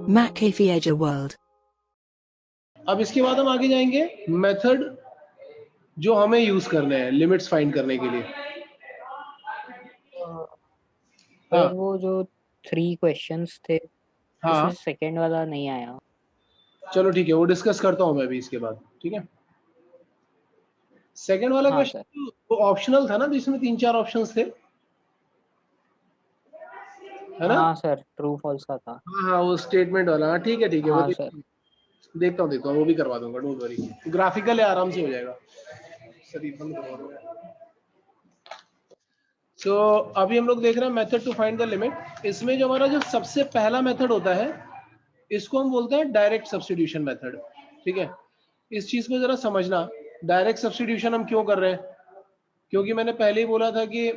McAfee World. अब इसके बाद हम आगे जाएंगे मेथड जो हमें यूज करने हैं लिमिट्स फाइंड करने के लिए। हाँ सर वो जो 3 क्वेश्चंस थे हाँ उसमें सेकंड वाला नहीं आया। चलो ठीक है, वो डिस्कस करता हूँ मैं भी इसके बाद, ठीक है। सेकंड वाला हाँ क्वेश्चन वो ऑप्शनल था ना, तो इसमें 3-4 ऑप्शंस थे, है ना? हाँ सर, ट्रू फॉल्स का था। हाँ हाँ वो स्टेटमेंट वाला, हाँ ठीक है वो हाँ सर। देखता हूँ वो भी करवा दूंगा, डोंट वरी, ग्राफिकल है, आराम से हो जाएगा। शरीर बंद करवा दूंगा। तो अभी हम लोग देख रहे हैं method to find the limit. इसमें जो हमारा जो सबसे पहला मेथड होता है इसको हम बोलते हैं डायरेक्ट सब्स्टिट्यूशन मेथड, ठीक है। इस चीज को जरा समझना, डायरेक्ट सब्स्टिट्यूशन हम क्यों कर रहे हैं? क्योंकि मैंने पहले ही बोला था कि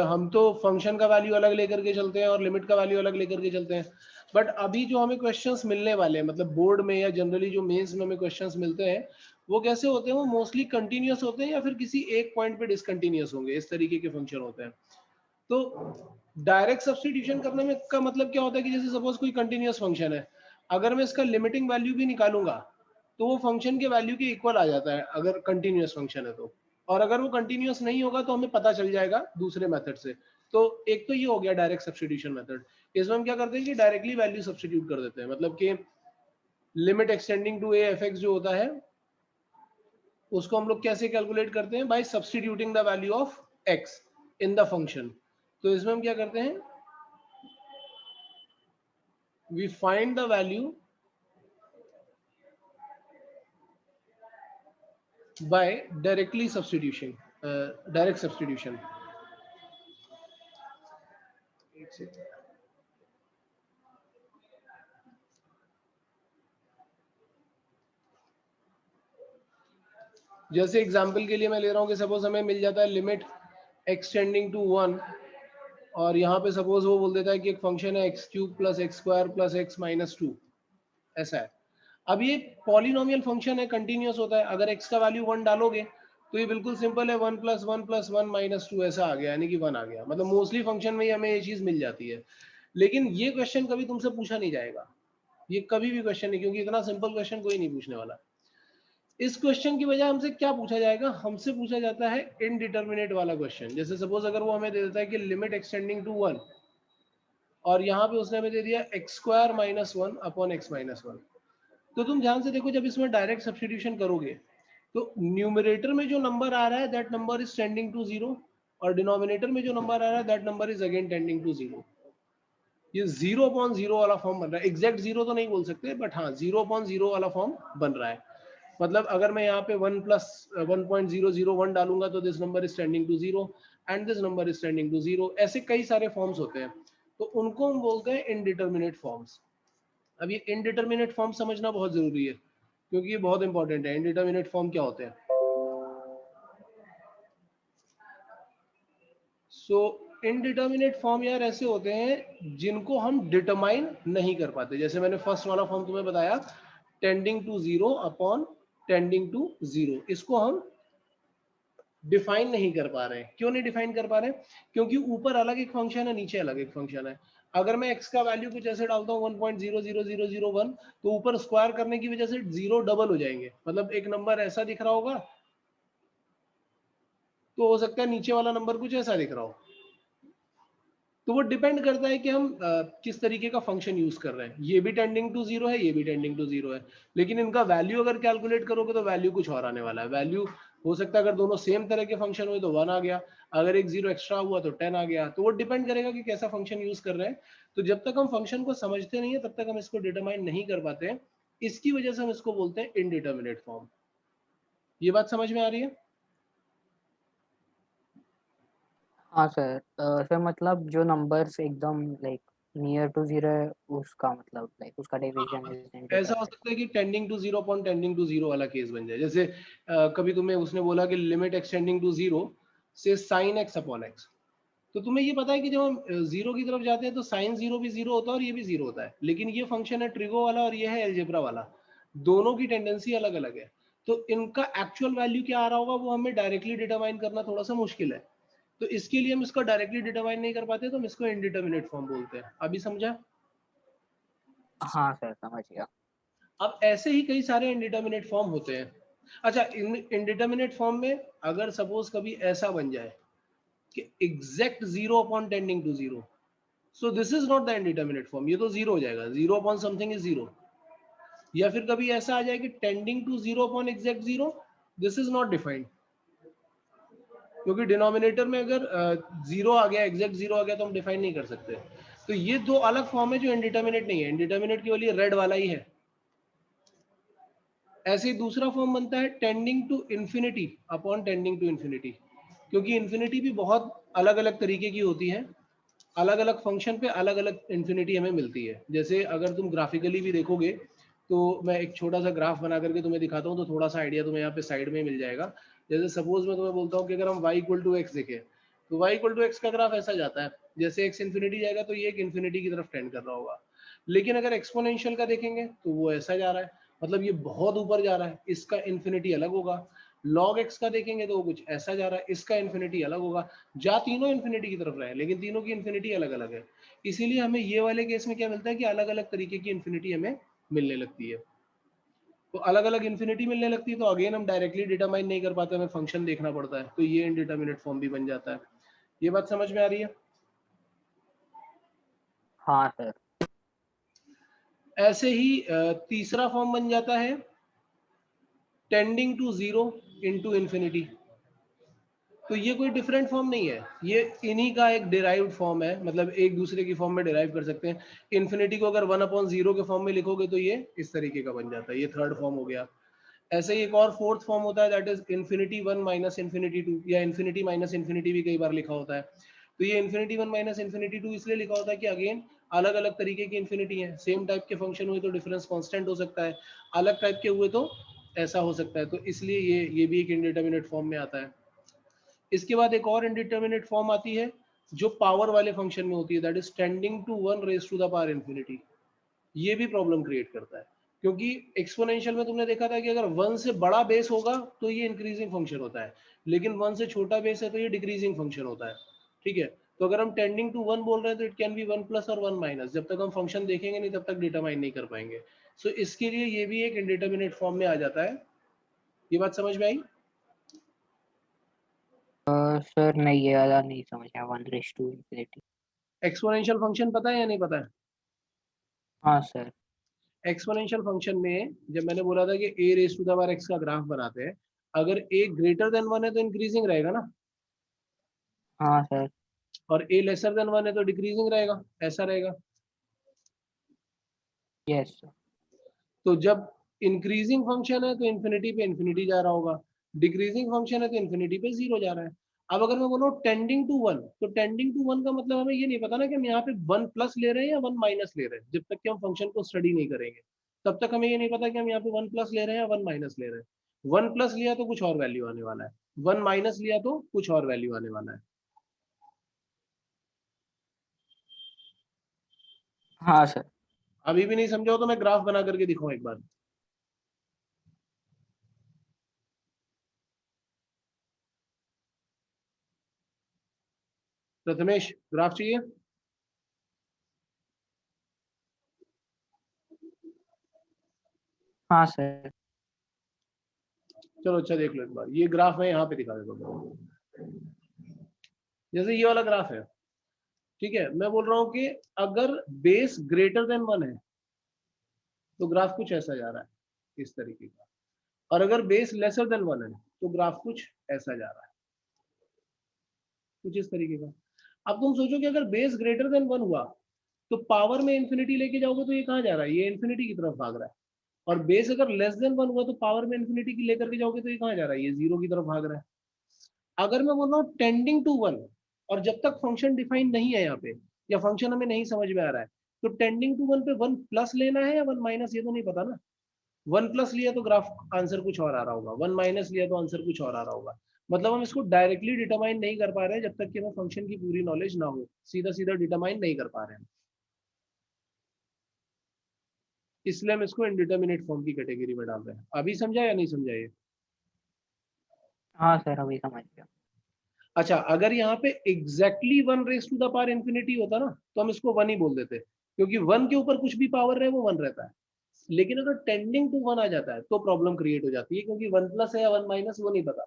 हम तो फंक्शन का वैल्यू अलग लेकर के चलते हैं और लिमिट का वैल्यू अलग लेकर के चलते हैं। बट अभी जो हमें क्वेश्चंस मिलने वाले हैं, मतलब बोर्ड में या जनरली जो मेंस में हमें क्वेश्चंस मिलते हैं, वो कैसे होते हैं? वो मोस्टली कंटिन्यूअस होते हैं या फिर किसी एक पॉइंट पे डिसकंटिन्यूअस होंगे, इस तरीके के फंक्शन होते हैं। तो डायरेक्ट सब्स्टिट्यूशन करने में का मतलब क्या होता है कि जैसे सपोज कोई कंटिन्यूअस फंक्शन है, अगर मैं इसका लिमिटिंग वैल्यू भी निकालूंगा तो वो फंक्शन के वैल्यू के इक्वल आ जाता है अगर कंटिन्यूअस फंक्शन है तो। और अगर वो कंटिन्यूअस नहीं होगा तो हमें पता चल जाएगा दूसरे मेथड से। तो एक तो ये हो गया डायरेक्ट सब्स्टिट्यूशन मेथड। इसमें हम क्या करते हैं कि डायरेक्टली वैल्यू सब्स्टिट्यूट कर देते हैं, मतलब कि limit extending to A F X जो होता है उसको हम लोग कैसे कैलकुलेट करते हैं? By substituting the value of X in the function. तो इसमें हम क्या करते हैं, we find the value by directly substitution, direct substitution। जैसे एग्जांपल के लिए मैं ले रहा हूं कि सपोज हमें मिल जाता है लिमिट एक्सटेंडिंग टू 1 और यहाँ पे सपोज वो बोल देता है कि एक फंक्शन है x cube plus X square plus X minus 2, ऐसा है। अब ये पॉलिनोमियल फंक्शन है, कंटिन्यूअस होता है। अगर x का वैल्यू 1 डालोगे तो ये बिल्कुल सिंपल है, 1 + 1 + 1 - 2 ऐसा आ गया, यानी कि 1 आ गया। मतलब मोस्टली फंक्शन में ही हमें ये चीज मिल जाती है। लेकिन ये क्वेश्चन कभी तुमसे पूछा नहीं जाएगा, ये कभी भी क्वेश्चन नहीं, क्योंकि इतना सिंपल क्वेश्चन कोई नहीं पूछने वाला। इस क्वेश्चन की बजाय हमसे क्या पूछा जाएगा? हमसे पूछा जाता है इनडिटर्मिनेट वाला क्वेश्चन। जैसे सपोज अगर वो हमें दे देता है कि लिमिट एक्सटेंडिंग टू 1 और यहाँ पे उसने हमें दे दिया x² - 1 / x - 1। तो तुम ध्यान से देखो, जब इसमें डायरेक्ट सब्स्टिट्यूशन करोगे तो न्यूमरेटर में जो नंबर आ रहा है that number is tending to 0 और डिनोमिनेटर में जो नंबर आ रहा है that number is again tending to 0। ये 0/0 वाला फॉर्म बन रहा है। एग्जैक्ट 0 तो नहीं बोल सकते, बट हाँ 0/0 वाला फॉर्म बन रहा है। मतलब अगर मैं यहाँ पे 1 + 1.001 डालूंगा तो this number is tending to 0 and this number is tending to 0। ऐसे कई सारे फॉर्म्स होते हैं, तो उनको हम बोलते हैं इनडिटर्मिनेट फॉर्म्स। अब ये इनडिटर्मिनेट फॉर्म समझना बहुत जरूरी है, क्योंकि ये बहुत इंपॉर्टेंट है। इनडिटर्मिनेट फॉर्म क्या होते हैं? सो इनडिटर्मिनेट फॉर्म यार ऐसे होते हैं जिनको हम डिटरमाइन नहीं कर पाते। जैसे मैंने फर्स्ट वाला फॉर्म तुम्हें बताया, tending to 0 upon tending to 0, इसको हम डिफाइन नहीं कर पा रहे हैं। क्यों नहीं डिफाइन कर पा रहे हैं? क्योंकि ऊपर अलग एक फंक्शन है, नीचे अलग एक फंक्शन है। अगर मैं x का वैल्यू कुछ ऐसे डालता हूँ 1.00001, तो ऊपर स्क्वायर करने की वजह से 0 डबल हो जाएंगे। मतलब एक नंबर ऐसा दिख रहा होगा तो हो सकता है नीचे वाला नंबर कुछ ऐसा दिख रहा हो। तो वो डिपेंड करता है कि हम किस तरीके का फंक्शन यूज कर रहे हैं। ये भी टेंडिंग टू 0 है, ये भी टेंडिंग टू 0 है, लेकिन इनका वैल्यू अगर कैलकुलेट करोगे तो वैल्यू कुछ और आने वाला है। वैल्यू हो सकता है अगर दोनों सेम तरह के फंक्शन हुए तो 1 आ गया, अगर एक 0 एक्स्ट्रा हुआ तो 10 आ गया। तो वो डिपेंड करेगा कि कैसा फंक्शन यूज कर रहे हैं। तो जब तक हम फंक्शन को समझते नहीं है तब तक हम इसको डिटरमाइन नहीं कर पाते हैं। इसकी वजह से हम इसको बोलते हैं इनडिटर्मिनेट फॉर्म। ये बात समझ में आ रही है? हाँ सर। सर मतलब जो नंबर्स एकदम लाइक नियर टू 0 है उसका मतलब लाइक उसका डेविएशन इज ऐसा हो इनडिटरमिनेट। सकता है कि tending to 0 upon tending to 0 वाला केस बन जाए। जैसे कभी तुम्हें उसने बोला कि लिमिट एक्सटेंडिंग टू 0 से sin x अपॉन x। तो तुम्हें ये पता है कि जब हम 0 की तरफ जाते हैं तो sin 0 भी 0 होता है और ये भी 0 होता है, लेकिन ये फंक्शन है ट्रिगो वाला और ये है एलजेब्रा वाला, दोनों की टेंडेंसी अलग अलग है। तो इनका एक्चुअल वैल्यू क्या आ रहा होगा वो हमें डायरेक्टली डिटरमाइन करना थोड़ा सा मुश्किल है। तो इसके लिए हम इसको डायरेक्टली डिटरमाइन नहीं कर पाते, तो हम इसको इनडिटर्मिनेट फॉर्म बोलते हैं। अभी समझा? हाँ सर, समझ गया। अब ऐसे ही कई सारे इनडिटर्मिनेट फॉर्म होते हैं। अच्छा, इनडिटर्मिनेट फॉर्म में अगर सपोज कभी ऐसा बन जाए कि exact zero upon tending to zero, so this is not the indeterminate form, ये तो जीरो हो जाएगा, zero upon something is zero. या फिर कभी ऐसा आ जाए कि tending to zero upon exact zero, this is not defined, क्योंकि डिनोमिनेटर में अगर जीरो आ गया, एग्जैक्ट जीरो आ गया, तो हम डिफाइन नहीं कर सकते। तो ये दो अलग फॉर्म है जो इनडिटर्मिनेट नहीं है, इनडिटर्मिनेट केवल ये रेड वाला ही है। ऐसे ही दूसरा फॉर्म बनता है tending to infinity upon tending to infinity, क्योंकि इंफिनिटी भी बहुत अलग अलग तरीके की होती है, अलग अलग फंक्शन पे अलग अलग इंफिनिटी हमें मिलती है। जैसे अगर तुम ग्राफिकली भी देखोगे, तो मैं एक छोटा सा ग्राफ बना करके तुम्हें दिखाता हूँ, तो थोड़ा सा आइडिया तुम्हें यहाँ पे साइड में मिल जाएगा। जैसे सपोज मैं तुम्हें बोलता हूँ कि अगर हम y इक्वल टू एक्स देखें, तो y इक्वल टू एक्स का ग्राफ ऐसा जाता है, जैसे x इन्फिनिटी जाएगा तो ये एक इन्फिनिटी की तरफ टेंड कर रहा होगा। लेकिन अगर एक्सपोनेंशियल का देखेंगे तो वो ऐसा जा रहा है, मतलब ये बहुत ऊपर जा रहा है, इसका इन्फिनिटी अलग होगा। log x का देखेंगे तो वो कुछ ऐसा जा रहा है, इसका इन्फिनिटी अलग होगा। जा तीनों इन्फिनिटी की तरफ रहे हैं, लेकिन तीनों की इन्फिनिटी अलग अलग है। इसीलिए हमें ये वाले केस में क्या मिलता है कि अलग अलग तरीके की इन्फिनिटी हमें मिलने लगती है। तो अलग अलग इन्फिनिटी मिलने लगती है, तो अगेन हम डायरेक्टली डिटरमाइन नहीं कर पाते, हमें फंक्शन देखना पड़ता है, तो ये इनडिटरमिनेट फॉर्म भी बन जाता है। ये बात समझ में आ रही है? हाँ सर। ऐसे ही तीसरा फॉर्म बन जाता है tending to zero into infinity. तो ये कोई डिफरेंट फॉर्म नहीं है, ये इन्हीं का एक डिराइव्ड फॉर्म है, मतलब एक दूसरे की फॉर्म में डिराइव कर सकते हैं। इन्फिनिटी को अगर वन अपॉन जीरो के फॉर्म में लिखोगे तो ये इस तरीके का बन जाता है, ये थर्ड फॉर्म हो गया। ऐसे ही एक और फोर्थ फॉर्म होता है, that is infinity one minus infinity two, या इन्फिनिटी माइनस इन्फिनिटी भी कई बार लिखा होता है। तो ये infinity one minus infinity two इसलिए लिखा होता है कि अगेन अलग अलग तरीके की इन्फिनिटी है, सेम टाइप के फंक्शन हुए तो डिफरेंस कांस्टेंट हो सकता है, अलग टाइप के हुए तो ऐसा हो सकता है, तो इसलिए ये भी एक इनडिटरमिनेट फॉर्म में आता है। इसके बाद एक और इनडिटरमिनेट फॉर्म आती है जो पावर वाले फंक्शन में होती है, that is tending to one raise to the power infinity. ये भी प्रॉब्लम क्रिएट करता है, क्योंकि एक्सपोनेंशियल में तुमने देखा था कि अगर वन से बड़ा बेस होगा तो ये इंक्रीजिंग फंक्शन होता है, लेकिन वन से छोटा बेस है तो ये डिक्रीजिंग फंक्शन होता है। ठीक है, तो अगर हम टेंडिंग टू वन बोल रहे हैं तो it can be one plus और वन माइनस, जब तक हम फंक्शन देखेंगे नहीं तब तक डिटरमाइन नहीं कर पाएंगे। सो इसके लिए ये भी एक इंडिटरमिनेट फॉर्म में आ जाता है। ये बात समझ में आई? सर नहीं, ये वाला नहीं समझ आया, 1 to ∞। एक्सपोनेंशियल फंक्शन पता है या नहीं पता है? हाँ सर। एक्सपोनेंशियल फंक्शन में जब मैंने बोला था कि a raise to the power x का ग्राफ बनाते हैं, अगर a ग्रेटर देन वन है तो इंक्रीजिंग रहेगा ना, हाँ सर। और a लेसर देन वन है तो डिक्रीजिंग रहेगा, ऐसा रहेगा। Yes sir. तो जब इंक्रीजिंग फंक्शन है तो इन्फिनिटी पे इन्फिनिटी जा रहा होगा, डिक्रीजिंग फंक्शन है तो इन्फिनिटी पे जीरो जा रहा है। अब अगर मैं बोलूँ टेंडिंग टू वन, तो टेंडिंग टू वन का मतलब हमें ये नहीं पता ना कि हम यहाँ पे वन प्लस ले रहे हैं या वन माइनस ले रहे हैं, जब तक कि हम फंक्शन को स्टडी नहीं करेंगे तब तक हमें ये नहीं पता कि हम यहाँ पे वन प्लस ले रहे हैं या वन माइनस ले रहे हैं। वन प्लस लिया तो कुछ और वैल्यू आने वाला है, वन माइनस लिया तो कुछ और वैल्यू आने वाला है। हाँ सर। अभी भी नहीं समझाओ तो मैं ग्राफ बना करके दिखाऊं एक बार। प्रथमेश, ग्राफ चाहिए? हाँ सर। चलो अच्छा देख लो एक बार, ये ग्राफ मैं यहाँ पे दिखा देता हूँ। जैसे ये वाला ग्राफ है, ठीक है, मैं बोल रहा हूँ कि अगर बेस ग्रेटर देन वन है तो ग्राफ कुछ ऐसा जा रहा है, इस तरीके का, और अगर बेस लेसर देन वन है तो ग्राफ कुछ ऐसा जा रहा है, कुछ इस तरीके का। अब तुम सोचो कि अगर बेस ग्रेटर देन वन हुआ तो पावर में इंफिनिटी लेके जाओगे तो ये कहाँ जा रहा है, ये इंफिनिटी की तरफ भाग रहा है। और बेस अगर लेस देन वन हुआ तो पावर में इंफिनिटी की लेकर के जाओगे तो ये कहाँ जा रहा है, ये जीरो की तरफ भाग रहा है। अगर मैं बोल रहा हूँ टेंडिंग टू वन, और जब तक फंक्शन डिफाइन नहीं है यहाँ पे, या फंक्शन हमें नहीं समझ में आ रहा है, तो टेंडिंग टू वन पे वन प्लस लेना है या वन माइनस, ये तो नहीं पता ना। वन प्लस लिया तो ग्राफ आंसर कुछ और आ रहा होगा, वन माइनस लिया तो आंसर कुछ और आ रहा होगा। मतलब हम इसको डायरेक्टली डिटरमाइन नहीं कर पा रहे हैं जब तक कि हमें फंक्शन की पूरी नॉलेज ना हो, सीधा सीधा डिटरमाइन नहीं कर पा रहे हैं, इसलिए हम इसको इनडिटरमिनेट फॉर्म की कैटेगरी में डाल रहे हैं। अभी समझा या नहीं समझा ये? हाँ सर, अभी समझ गया। अच्छा, अगर यहाँ पे exactly one raise to the power infinity होता ना तो हम इसको वन ही बोल देते, क्योंकि 1 के ऊपर कुछ भी पावर रहे वो 1 रहता है। लेकिन अगर टेंडिंग टू 1 आ जाता है तो प्रॉब्लम क्रिएट हो जाती है, क्योंकि 1 प्लस है या 1 माइनस वो नहीं पता,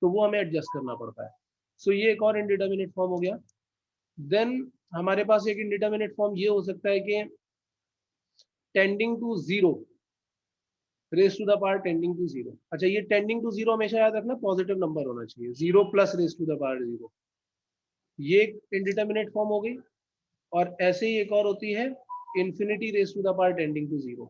तो वो हमें एडजस्ट करना पड़ता है। सो ये एक और इनडिटरमिनेट फॉर्म हो गया। देन हमारे पास एक इनडिटरमिनेट फॉर्म ये हो सकता है कि tending to 0 raise to the power tending to 0। अच्छा, ये टेंडिंग टू 0 हमेशा याद रखना पॉजिटिव नंबर होना चाहिए, 0 plus raise to the power 0, ये एक इनडिटरमिनेट फॉर्म हो गई। और ऐसे ही एक और होती है infinity raise to the power tending to 0,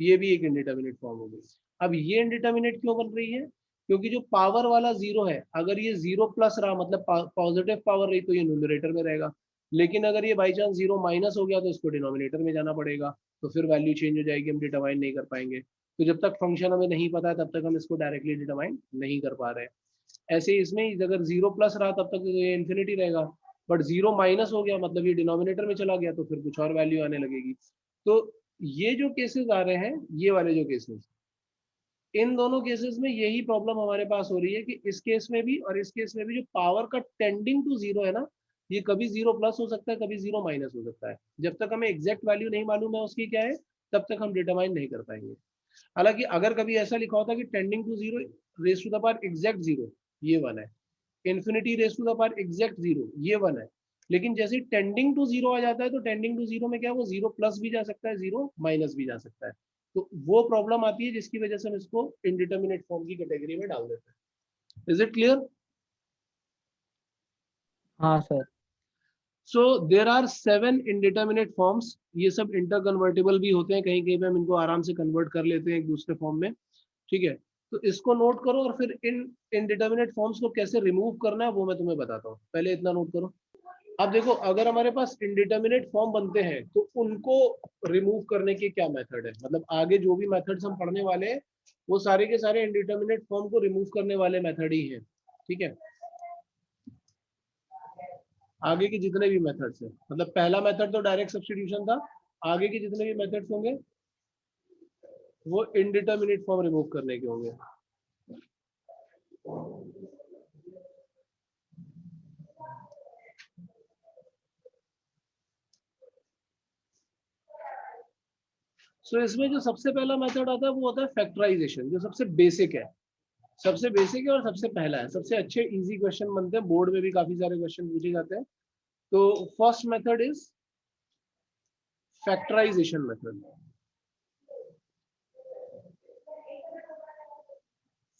ये भी एक इंडिटरमिनेट फॉर्म हो गई। अब ये इंडिटरमिनेट क्यों बन रही है? क्योंकि जो पावर वाला 0 है, अगर ये 0 प्लस रहा मतलब पॉजिटिव पावर रही तो ये न्यूमरेटर में रहेगा, लेकिन अगर ये बाई चांस 0 माइनस हो गया तो इसको डिनोमिनेटर में जाना पड़ेगा, तो फिर वैल्यू चेंज हो जाएगी, हम डिटरमाइन नहीं कर पाएंगे। तो जब तक फंक्शन हमें नहीं पता है तब तक हम इसको डायरेक्टली डिटरमाइन नहीं कर पा रहे हैं। ऐसे इसमें अगर 0 प्लस रहा तब तक ये इन्फिनिटी रहेगा, बट 0 माइनस हो गया मतलब ये डिनोमिनेटर में चला गया तो फिर कुछ और वैल्यू आने लगेगी। तो ये जो केसेस आ रहे हैं, ये वाले जो केसेस, इन दोनों केसेस में यही प्रॉब्लम हमारे पास हो रही है कि इस केस में भी और इस केस में भी जो पावर का टेंडिंग टू 0 है ना, ये कभी 0 प्लस हो सकता है, कभी 0 माइनस हो सकता है। जब तक हमें एग्जैक्ट वैल्यू नहीं मालूम है उसकी क्या है, तब तक हम डिटरमाइन नहीं कर पाएंगे। हालांकि अगर कभी ऐसा लिखा होता कि tending to 0 raise to the power exact 0, ये 1 है, infinity raise to the power exact 0, ये 1 है, लेकिन जैसे टेंडिंग टू 0 आ जाता है तो टेंडिंग टू 0 में क्या है, वो 0 प्लस भी जा सकता है, 0 माइनस भी जा सकता है। तो वो प्रॉब्लम आती है जिसकी वजह से हम इसको इनडिटरमिनेट फॉर्म की कैटेगरी में डाल देते हैं। Is it clear? हाँ sir. So there are 7 indeterminate forms. ये सब इंटरकन्वर्टेबल भी होते हैं, कहीं कहीं पे हम इनको आराम से कन्वर्ट कर लेते हैं एक दूसरे फॉर्म में। ठीक है, तो इसको नोट करो और फिर इन इनडिटरमिनेट फॉर्म्स को कैसे रिमूव करना है वो मैं तुम्हें बताता हूँ। पहले इतना नोट करो। अब देखो, अगर हमारे पास इनडिटरमिनेट फॉर्म बनते हैं तो उनको रिमूव करने के क्या मेथड है, मतलब आगे जो भी मेथड्स हम पढ़ने वाले हैं वो सारे के सारे इनडिटरमिनेट फॉर्म को रिमूव करने वाले मेथड ही हैं। ठीक है, आगे के जितने भी मेथड्स हैं, मतलब पहला मेथड तो डायरेक्ट सब्स्टिट्यूशन था, आगे के जितने भी मेथड्स होंगे वो इनडिटरमिनेट फॉर्म रिमूव करने के होंगे। सो इसमें जो सबसे पहला मेथड आता है वो होता है फैक्टराइजेशन, जो सबसे बेसिक है, सबसे बेसिक है और सबसे पहला है। सबसे अच्छे इजी क्वेश्चन बनते हैं, बोर्ड में भी काफी सारे क्वेश्चन पूछे जाते हैं। तो first method is factorization method.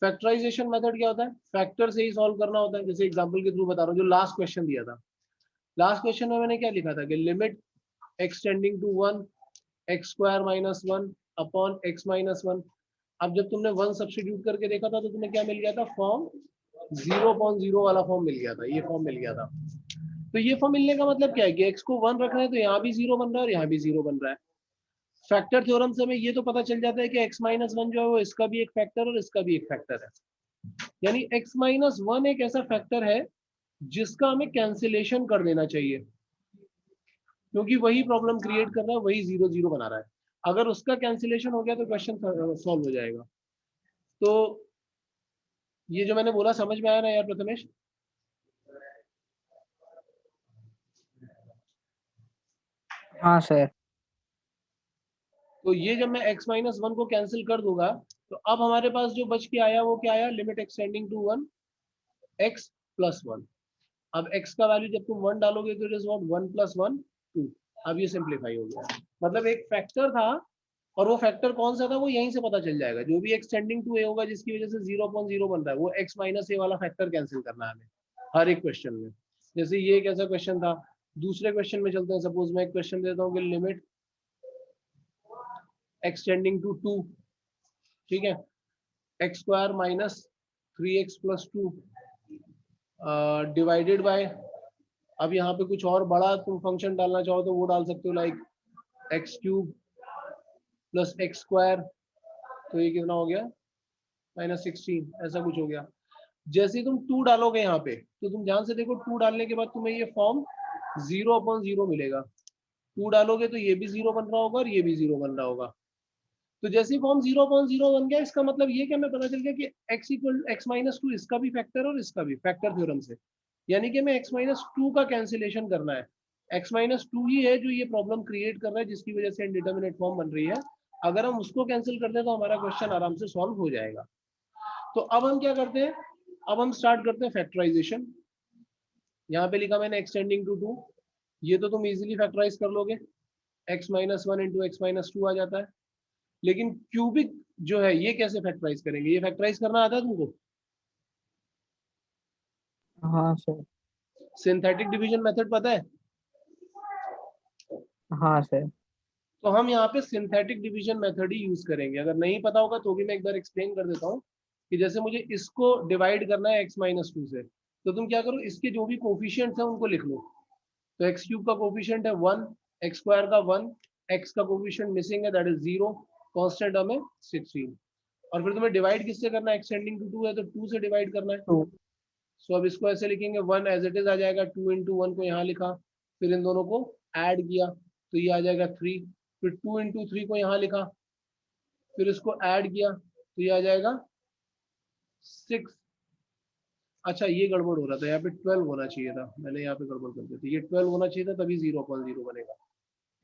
Factorization method क्या होता है? फैक्टर से ही सॉल्व करना होता है। जैसे एग्जांपल के थ्रू बता रहा हूँ, जो लास्ट क्वेश्चन दिया था, लास्ट क्वेश्चन में मैंने क्या लिखा था कि limit X tending to 1 X square minus 1 upon X minus 1। अब जब तुमने 1 सब्स्टिट्यूट करके देखा था तो तुम्हें क्या मिल गया था? फॉर्म 0.0 वाला फॉर्म मिल गया था, ये फॉर्म मिल गया था। तो ये फॉर्म मिलने का मतलब क्या है कि x को 1 रख रहे हैं तो यहाँ भी 0 बन रहा है और यहाँ भी 0 बन रहा है। फैक्टर थ्योरम से हमें ये तो पता चल जाता है कि x माइनस 1 जो है वो इसका भी एक फैक्टर और इसका भी एक फैक्टर है। यानी x माइनस 1 एक ऐसा फैक्टर है जिसका हमें कैंसिलेशन कर देना चाहिए, क्योंकि वही प्रॉब्लम क्रिएट कर रहा है, वही 0 0 बना रहा है। अगर उसका कैंसिलेशन हो गया तो क्वेश्चन सॉल्व हो जाएगा। तो ये जो मैंने बोला समझ में आया ना यार प्रथमेश? हाँ सर। तो ये जब मैं x माइनस 1 को कैंसिल कर दूंगा तो अब हमारे पास जो बच के आया वो क्या आया? Limit extending to 1 x plus 1। अब x का वैल्यू जब तुम 1 डालोगे तो इट इज व्हाट? 1 प्लस 1 2। अब ये सिंप्लीफाई हो गया, मतलब एक फैक्टर था और वो फैक्टर कौन सा था वो यहीं से पता चल जाएगा। जो भी एक्सटेंडिंग टू a होगा जिसकी वजह से 0.0 बन रहा है वो x माइनस a वाला फैक्टर कैंसिल करना है हमें हर एक क्वेश्चन में। जैसे ये एक ऐसा क्वेश्चन था। दूसरे क्वेश्चन में चलते हैं। सपोज मैं एक क्वेश्चन देता हूँ कि लिमिट एक्सटेंडिंग टू 2, ठीक है, x square minus 3x plus 2 divided by, अब यहाँ पे कुछ और बड़ा तुम फंक्शन डालना चाहो तो वो डाल सकते हो, like x cube plus X square, तो ये कितना हो गया? -16, ऐसा कुछ हो गया। जैसे ही तुम 2 डालोगे यहाँ पे तो तुम ध्यान से देखो, 2 डालने के बाद तुम्हें ये फॉर्म 0/0 मिलेगा। 2 डालोगे तो ये भी 0 बन रहा होगा और ये भी 0 बन रहा होगा। तो जैसे फॉर्म 0/0 बन गया, इसका मतलब ये क्या, हमें पता चल गया कि x इक्वल x माइनस 2 इसका भी फैक्टर और इसका भी, फैक्टर थ्योरम से। यानी कि हमें x माइनस 2 का कैंसिलेशन करना है। x माइनस टू ही है जो ये प्रॉब्लम क्रिएट कर रहा है, जिसकी वजह से इनडिटरमिनेट फॉर्म बन रही है। अगर हम उसको कैंसिल कर दें तो हमारा क्वेश्चन आराम से सॉल्व हो जाएगा। तो अब हम क्या करते हैं, अब हम स्टार्ट करते हैं फैक्टराइजेशन। यहाँ पे लिखा मैंने एक्सटेंडिंग टू 2, ये तो तुम इजीली फैक्टराइज कर लोगे, x minus one into x minus two आ जाता है। लेकिन क्यूबिक जो है ये कैसे फैक्टराइज करेंगे, ये फैक्टराइज करना आता है तुमको? हाँ सर। सिंथेटिक डिवीजन मेथड पता है? हाँ सर। तो हम यहाँ पे सिंथेटिक डिवीजन मेथड ही यूज करेंगे। अगर नहीं पता होगा तो भी मैं एक बार एक्सप्लेन कर देता हूँ कि जैसे मुझे इसको डिवाइड करना है x माइनस टू से, तो तुम क्या करो, इसके जो भी कोफिशिएंट्स हैं उनको लिख लो। तो एक्स क्यूब का कोफिशिएंट है 1, एक्स स्क्वायर का 1, एक्स का कोफिशिएंट मिसिंग है दैट इज 0, कांस्टेंट टर्म है 16। और फिर तुम्हें डिवाइड किससे करना है, एक्सटेंडिंग टू 2 है तो 2 से डिवाइड करना है। टू। सो अब इसको ऐसे लिखेंगे 1 एज इट इज आ जाएगा, 2 इंटू 1 को यहाँ लिखा, फिर इन दोनों को ऐड किया तो ये आ जाएगा 3, फिर 2 इंटू 3 को यहाँ लिखा, फिर इसको ऐड किया तो ये आ जाएगा 6। अच्छा ये गड़बड़ हो रहा था, यहाँ पे 12 होना चाहिए था, मैंने यहाँ पे गड़बड़ कर दी थी, ये 12 होना चाहिए था तभी 0.0 बनेगा,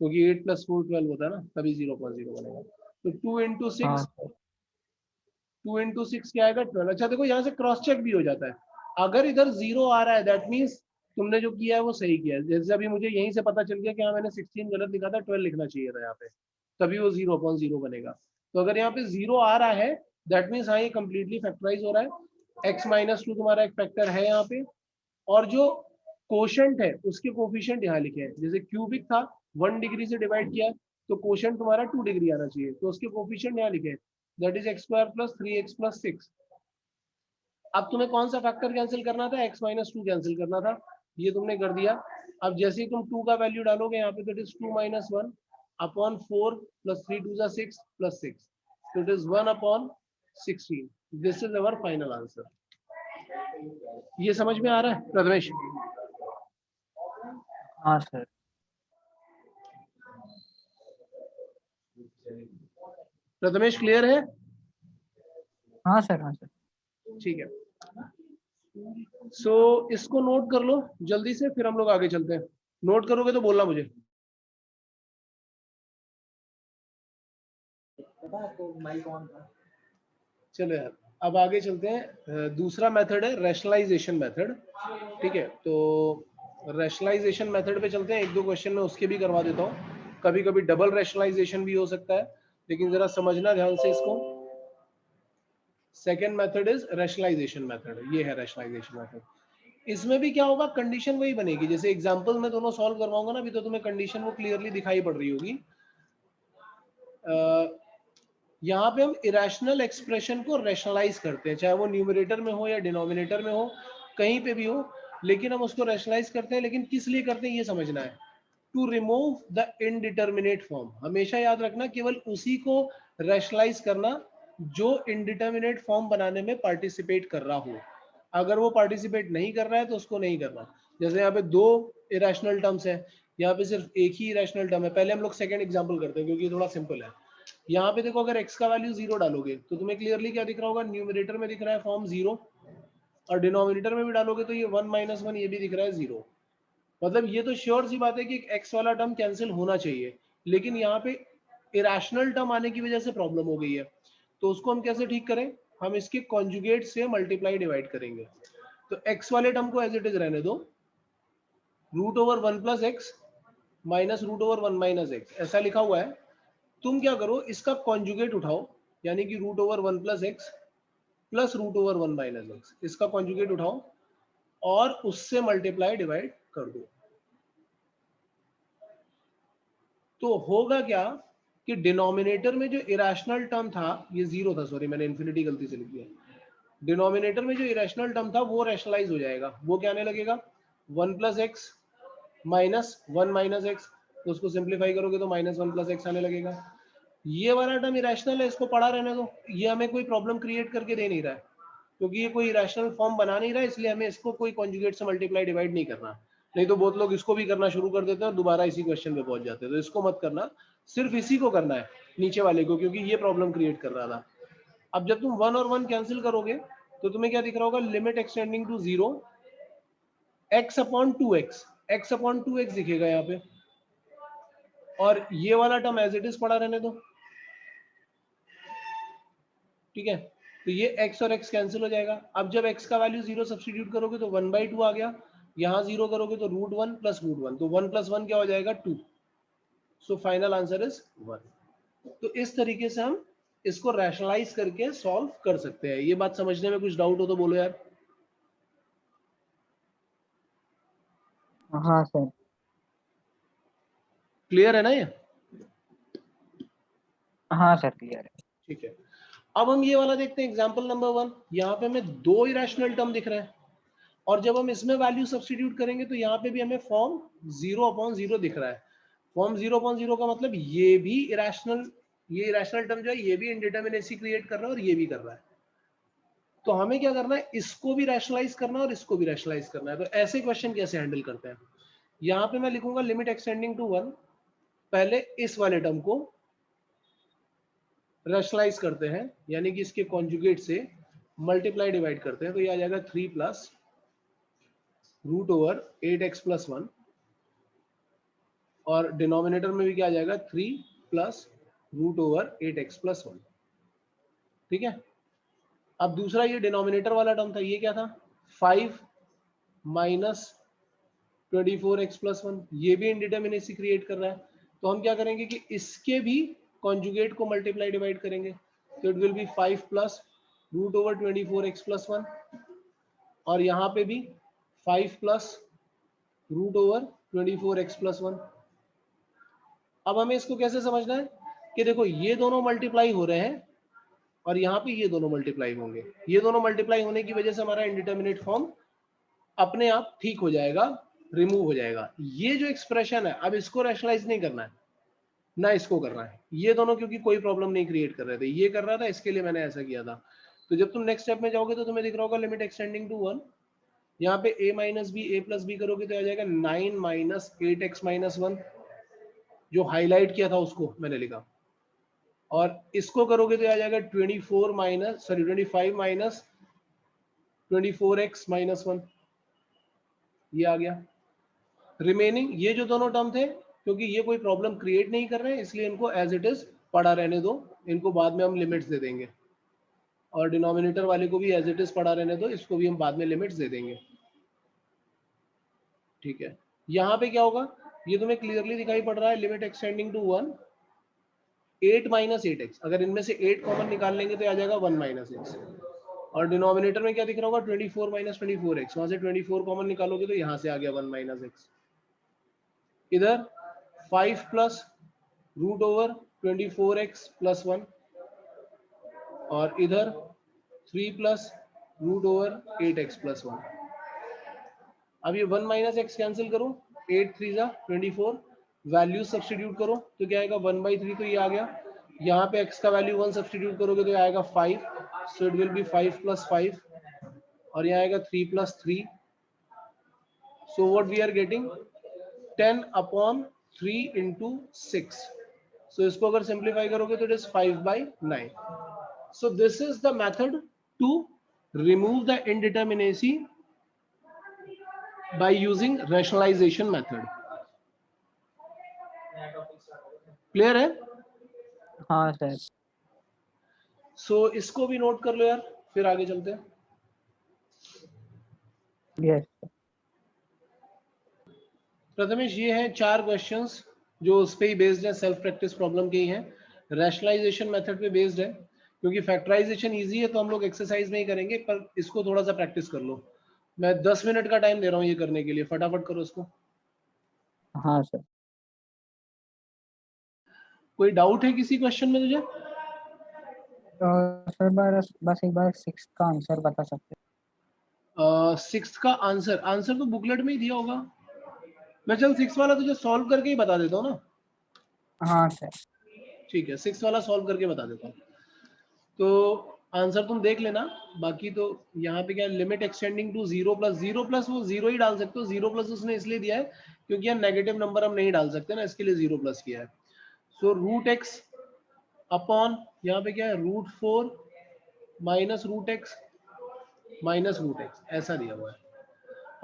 क्योंकि 8 प्लस 4 12 होता है ना, तभी 0.0 बनेगा। तो 2 इंटू हाँ सिक्स, सर। 2 इंटू 6 क्या आएगा 12। अच्छा देखो यहाँ से क्रॉस चेक भी हो जाता है, अगर इधर 0 आ रहा है दैट मीन्स तुमने जो किया है वो सही किया है। जैसे अभी मुझे यहीं से पता चल गया कि हाँ मैंने 16 गलत लिखा था, 12 लिखना चाहिए था यहाँ पे, तभी वो 0.0 बनेगा। तो अगर यहाँ पे 0 आ रहा है दैट मीन्स हाँ ये कंप्लीटली फैक्टराइज हो रहा है। x माइनस टू तुम्हारा एक फैक्टर है यहाँ पे, और जो कोशेंट है उसके कोफिशिएंट यहाँ लिखे हैं। जैसे क्यूबिक था 1 डिग्री से डिवाइड किया तो कोशेंट तुम्हारा 2 डिग्री आना चाहिए, तो उसके कोफिशिएंट यहाँ लिखे हैं that is x square plus 3x plus 6। अब तुम्हें कौन सा फैक्टर कैंसिल करना था, x माइनस टू कैंसिल करना था, ये तुमने कर दिया। अब जैसे ही तुम 2 का वैल्यू डालोगे यहाँ पे तो it is 2 minus 1 upon 4 plus 3 2 6 plus 6, तो it is 1 upon 16। This is our final answer. ये समझ में आ रहा है प्रथमेश? हाँ सर। प्रथमेश क्लियर है? हाँ सर। हाँ सर। ठीक है, सो इसको नोट कर लो जल्दी से, फिर हम लोग आगे चलते हैं। नोट करोगे तो बोलना मुझे। चलो यार अब आगे चलते हैं। दूसरा मेथड है रैशनलाइजेशन मेथड। ठीक है, तो रैशनलाइजेशन मेथड पे चलते हैं। एक दो क्वेश्चन में उसके भी करवा देता हूँ, कभी कभी डबल रैशनलाइजेशन भी हो सकता है, लेकिन जरा समझना ध्यान से इसको। Second method is rationalization method, ये है रैशनलाइजेशन मेथड। इसमें भी क्या होगा, कंडीशन वही बनेगी जैसे एग्जांपल में दोनों सॉल्व करवाऊंगा ना, अभी तो तुम्हें कंडीशन वो क्लियरली दिखाई पड़ रही होगी। यहाँ पे हम इरेशनल एक्सप्रेशन को रैशनलाइज करते हैं, चाहे वो न्यूमरेटर में हो या डिनोमिनेटर में हो, कहीं पे भी हो, लेकिन हम उसको रैशनलाइज करते हैं। लेकिन किस लिए करते हैं ये समझना है, to remove the indeterminate form. हमेशा याद रखना केवल उसी को रैशनलाइज करना जो इनडिटर्मिनेट फॉर्म बनाने में पार्टिसिपेट कर रहा हो। अगर वो पार्टिसिपेट नहीं कर रहा है तो उसको नहीं करना। जैसे यहाँ पे दो इरेशनल टर्म्स है, यहाँ पे सिर्फ एक ही इरेशनल टर्म है। पहले हम लोग सेकंड एग्जांपल करते हैं क्योंकि ये थोड़ा सिंपल है। यहाँ पे देखो अगर x का वैल्यू 0 डालोगे तो तुम्हें क्लियरली क्या दिख रहा होगा, न्यूमरेटर में दिख रहा है फॉर्म 0, और डिनोमिनेटर में भी डालोगे तो ये 1 माइनस 1 ये भी दिख रहा है 0। मतलब ये तो श्योर सी बात है कि x वाला टर्म कैंसिल होना चाहिए, लेकिन यहाँ पे इरेशनल टर्म आने की वजह से प्रॉब्लम हो गई है। तो उसको हम कैसे ठीक करें, हम इसके कॉन्जुगेट से मल्टीप्लाई डिवाइड करेंगे। तो x वाले टर्म को एज इट इज रहने दो, root over 1 plus X minus root over 1 minus X ऐसा लिखा हुआ है। तुम क्या करो, इसका कॉन्जुगेट उठाओ, यानी कि root over 1 plus X plus root over 1 minus X, इसका कॉन्जुगेट उठाओ और उससे मल्टीप्लाई डिवाइड कर दो। तो होगा क्या कि डिनोमिनेटर में जो इरेशनल टर्म था ये 0 था, सॉरी मैंने इन्फिनिटी गलती से लिख दिया। डिनोमिनेटर में जो इरेशनल टर्म था वो रैशनलाइज हो जाएगा। वो क्या आने लगेगा, 1 plus X minus 1 minus x, तो उसको सिंप्लीफाई करोगे तो माइनस 1 प्लस एक्स आने लगेगा। ये वाला टर्म इरेशनल है, इसको पढ़ा रहने दो, ये हमें कोई प्रॉब्लम क्रिएट करके दे नहीं रहा है, क्योंकि ये कोई इरेशनल फॉर्म बना नहीं रहा है, इसलिए हमें इसको कोई कॉन्जुगेट से मल्टीप्लाई डिवाइड नहीं करना। नहीं तो बहुत लोग इसको भी करना शुरू कर देते हैं और दोबारा इसी क्वेश्चन पे पहुंच जाते हैं। तो इसको मत करना, सिर्फ इसी को करना है, नीचे वाले को, क्योंकि ये प्रॉब्लम क्रिएट कर रहा था। अब जब तुम 1 और 1 कैंसिल करोगे तो तुम्हें क्या दिख रहा होगा, limit extending to 0 x upon 2x। x upon 2x दिखेगा यहाँ पे, और ये वाला टर्म एज इट इज पड़ा रहने दो, ठीक है। तो ये x और x कैंसिल हो जाएगा। अब जब x का वैल्यू 0 सब्स्टिट्यूट करोगे तो 1/2 आ गया, यहाँ 0 करोगे तो √1 प्लस √1, तो 1 + 1 क्या हो जाएगा 2। So final answer is 1। तो इस तरीके से हम इसको रैशनलाइज करके सॉल्व कर सकते हैं। ये बात समझने में कुछ डाउट हो तो बोलो यार। हाँ सर। क्लियर है ना ये? हाँ सर क्लियर है। ठीक है, अब हम ये वाला देखते हैं एग्जांपल नंबर 1। यहाँ पे हमें 2 इरेशनल टर्म दिख रहे हैं, और जब हम इसमें वैल्यू सब्स्टिट्यूट करेंगे तो यहाँ पे भी हमें फॉर्म 0/0 दिख रहा है। फॉर्म 0/0 का मतलब ये भी इरेशनल, ये इरेशनल टर्म जो है ये भी इनडिटरमिनेसी क्रिएट कर रहा है और ये भी कर रहा है। तो हमें क्या करना है, इसको भी रैशनलाइज करना है और इसको भी रैशनलाइज करना है। तो ऐसे क्वेश्चन कैसे हैंडल करते हैं, यहाँ पे मैं लिखूंगा लिमिट एक्सटेंडिंग टू 1। पहले इस वाले टर्म को रैशनलाइज करते हैं, यानी कि इसके कॉन्जुगेट से मल्टीप्लाई डिवाइड करते हैं, तो ये आ जाएगा 3 प्लस √8x + 1, और डिनोमिनेटर में भी क्या आ जाएगा 3 प्लस √8x + 1, ठीक है। अब दूसरा ये डिनोमिनेटर वाला टर्म था, ये क्या था 5 माइनस 24x + 1, ये भी इनडिटरमिनेसी क्रिएट कर रहा है। तो हम क्या करेंगे कि इसके भी कॉन्जुगेट को मल्टीप्लाई डिवाइड करेंगे, तो it will B 5 plus √24x + 1, और यहाँ पे भी 5 प्लस √24x + 1। अब हमें इसको कैसे समझना है कि देखो ये दोनों मल्टीप्लाई हो रहे हैं और यहाँ पे ये दोनों मल्टीप्लाई होंगे। ये दोनों मल्टीप्लाई होने की वजह से हमारा इंडिटरमिनेट फॉर्म अपने आप ठीक हो जाएगा, रिमूव हो जाएगा। ये जो एक्सप्रेशन है अब इसको रैशनलाइज नहीं करना है ना इसको करना है, ये दोनों क्योंकि कोई प्रॉब्लम नहीं क्रिएट कर रहे थे, ये कर रहा था इसके लिए मैंने ऐसा किया था। तो जब तुम नेक्स्ट स्टेप में जाओगे तो तुम्हें दिख रहा होगा लिमिट एक्सटेंडिंग टू 1, यहाँ पे a - b a + b करोगे तो आ जाएगा 9 - 8x - 1, जो हाईलाइट किया था उसको मैंने लिखा, और इसको करोगे तो आ जाएगा 25 माइनस 24x - 1, ये आ गया। रिमेनिंग ये जो दोनों टर्म थे, क्योंकि ये कोई प्रॉब्लम क्रिएट नहीं कर रहे हैं इसलिए इनको एज इट इज पड़ा रहने दो, इनको बाद में हम लिमिट्स दे देंगे, और डिनोमिनेटर वाले को भी एज इट इज पड़ा रहने दो, इसको भी हम बाद में लिमिट्स दे देंगे, ठीक है। यहाँ पे क्या होगा, ये तुम्हें क्लियरली दिखाई पड़ रहा है लिमिट एक्सटेंडिंग टू 1, 8 - 8x, अगर इनमें से 8 कॉमन निकाल लेंगे तो आ जाएगा 1 - x, और डिनोमिनेटर में क्या दिख रहा होगा 24 - 24x, वहां से 24 कॉमन निकालोगे तो यहाँ से आ गया 1 - x। इधर 5 प्लस √24x + 1, और इधर 3 प्लस √8x + 1। अब ये 1 - x कैंसिल करो, 8 3 = 24, वैल्यू सब्स्टिट्यूट करो तो क्या आएगा 1/3, तो ये आ गया। यहाँ पे x का वैल्यू 1 सब्स्टिट्यूट करोगे तो आएगा 5, सो इट विल बी 5 + 5, और यहाँ आएगा 3 + 3, so what we are getting 10/3 × 6, so इसको अगर सिंप्लीफाई करोगे तो it is 5/9। So this is the method to remove the indeterminacy by using rationalization method। Clear है? हाँ सर। सो इसको भी नोट कर लो यार, फिर आगे चलते हैं। यस। प्रथमेश ये है 4 क्वेश्चंस जो उस पे ही बेस्ड है, सेल्फ प्रैक्टिस प्रॉब्लम के ही हैं, रैशनलाइजेशन मेथड पे बेस्ड है। क्योंकि फैक्टराइजेशन इजी है तो हम लोग एक्सरसाइज में ही करेंगे, पर इसको थोड़ा सा प्रैक्टिस कर लो। मैं 10 मिनट का टाइम दे रहा हूँ ये करने के लिए, फटाफट करो इसको। हाँ सर। कोई डाउट है किसी क्वेश्चन में तुझे? तो सर बस एक बार 6 का आंसर बता सकते 6th का आंसर, आंसर तो बुकलेट में ही दिया होगा। मैं चल 6 वाला तुझे सॉल्व करके ही बता देता हूँ ना। हैं? हाँ सर। ठीक है, 6 वाला सॉल्व करके बता देता हूँ। तो आंसर तुम देख लेना, बाकी तो यहाँ पे क्या लिमिट एक्सटेंडिंग टू 0 + वो 0 ही डाल सकते हो। 0 + उसने इसलिए दिया है क्योंकि यहाँ नेगेटिव नंबर हम नहीं डाल सकते ना, इसके लिए 0 + किया है। सो √x अपॉन यहाँ पे क्या है √4 माइनस √x, ऐसा दिया हुआ है।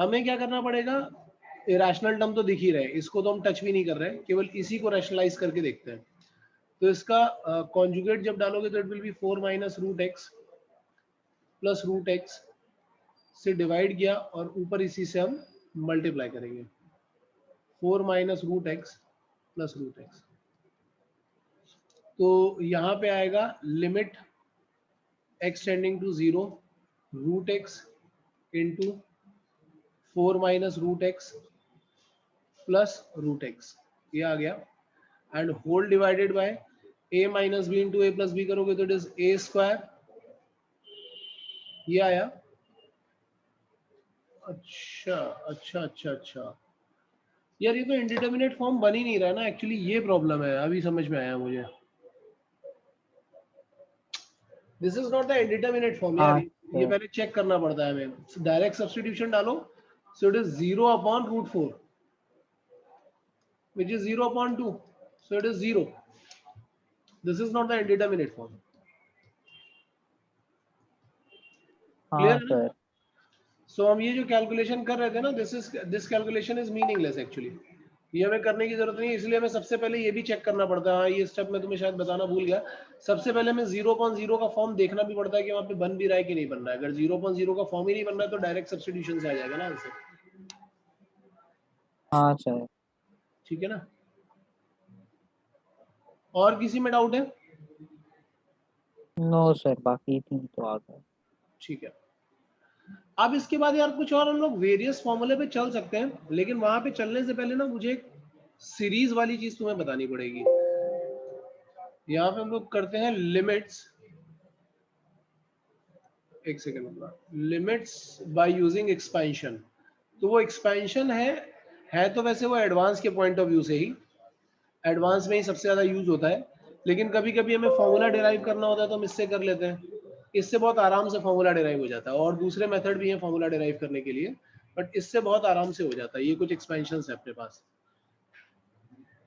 हमें क्या करना पड़ेगा, इरेशनल टर्म तो दिख ही रहे, इसको तो हम टच भी नहीं कर रहे, केवल इसी को रैशनलाइज करके देखते हैं। तो इसका कॉन्जुगेट जब डालोगे तो it will be 4 minus root X plus root X से डिवाइड किया और ऊपर इसी से हम मल्टीप्लाई करेंगे, 4 minus root X plus root X. तो यहाँ पे आएगा limit x tending to 0 root X into 4 minus root X plus root X, ये आ गया, and whole divided by a minus B into A plus B करोगे तो इट इज ए स्क्वायर, ये आया। अच्छा अच्छा अच्छा अच्छा, यार ये तो इंडिटरमिनेट फॉर्म बन ही नहीं रहा ना एक्चुअली, ये प्रॉब्लम है, अभी समझ में आया मुझे। This is not the indeterminate form यार, हाँ ये सर। पहले चेक करना पड़ता है हमें। डायरेक्ट सब्स्टिट्यूशन डालो, so it is 0 upon root 4 which is 0 upon 2, so it is 0. This is not the indeterminate form. हाँ Clear है ना? सर। So हम ये जो कैलकुलेशन कर रहे थे ना, this calculation is meaningless actually. ये हमें करने की जरूरत नहीं है, इसलिए हमें सबसे पहले ये भी चेक करना पड़ता है। हाँ, ये स्टेप मैं तुम्हें शायद बताना भूल गया। सबसे पहले हमें 0/0 का फॉर्म देखना भी पड़ता है कि वहाँ पे बन भी रहा है कि नहीं बन रहा है। अगर 0/0 का फॉर्म ही नहीं बन रहा है तो डायरेक्ट सब्स्टिट्यूशन से आ जाएगा ना आंसर। हाँ सर। ठीक है ना? और किसी में डाउट है? नो सर, बाकी तीन तो आ गए। ठीक है। अब इसके बाद यार कुछ और हम लोग वेरियस फॉर्मूले पे चल सकते हैं, लेकिन वहां पे चलने से पहले ना मुझे एक सीरीज वाली चीज तुम्हें बतानी पड़ेगी। यहाँ पे हम लोग करते हैं लिमिट्स, एक second, limits by using expansion. तो वो एक्सपेंशन है तो वैसे वो एडवांस के पॉइंट ऑफ व्यू से ही, एडवांस में ही सबसे ज्यादा यूज होता है, लेकिन कभी कभी हमें फॉर्मूला डिराइव करना होता है तो हम इससे कर लेते हैं। इससे बहुत आराम से फॉर्मूला डिराइव हो जाता है, और दूसरे मेथड भी हैं फॉर्मूला डिराइव करने के लिए, बट इससे बहुत आराम से हो जाता है। ये कुछ एक्सपेंशन है अपने पास,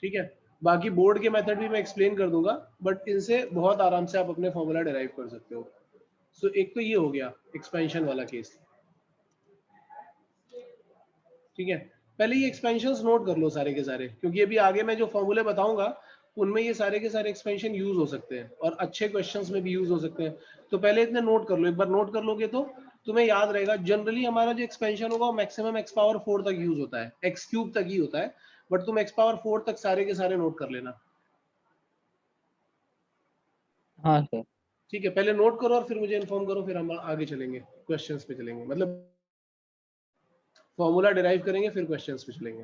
ठीक है। बाकी बोर्ड के मेथड भी मैं एक्सप्लेन कर दूंगा, बट इनसे बहुत आराम से आप अपने फॉर्मूला डिराइव कर सकते हो। सो एक तो ये हो गया एक्सपेंशन वाला केस, ठीक है। पहले ये एक्सपेंशंस नोट कर लो सारे के सारे, क्योंकि अभी आगे मैं जो फॉर्मूले बताऊंगा उनमें ये सारे के सारे एक्सपेंशन यूज हो सकते हैं और अच्छे क्वेश्चंस में भी यूज हो सकते हैं। तो पहले इतने नोट कर लो, एक बार नोट कर लोगे तो तुम्हें याद रहेगा। जनरली हमारा जो एक्सपेंशन होगा वो मैक्सिमम x पावर 4 तक यूज होता है, x क्यूब तक ही होता है, बट तुम x पावर 4 तक सारे के सारे नोट कर लेना। हाँ सर। ठीक है, पहले नोट करो और फिर मुझे इन्फॉर्म करो, फिर हम आगे चलेंगे, क्वेश्चंस पे चलेंगे, मतलब फॉर्मूला डिराइव करेंगे फिर क्वेश्चंस पे चलेंगे।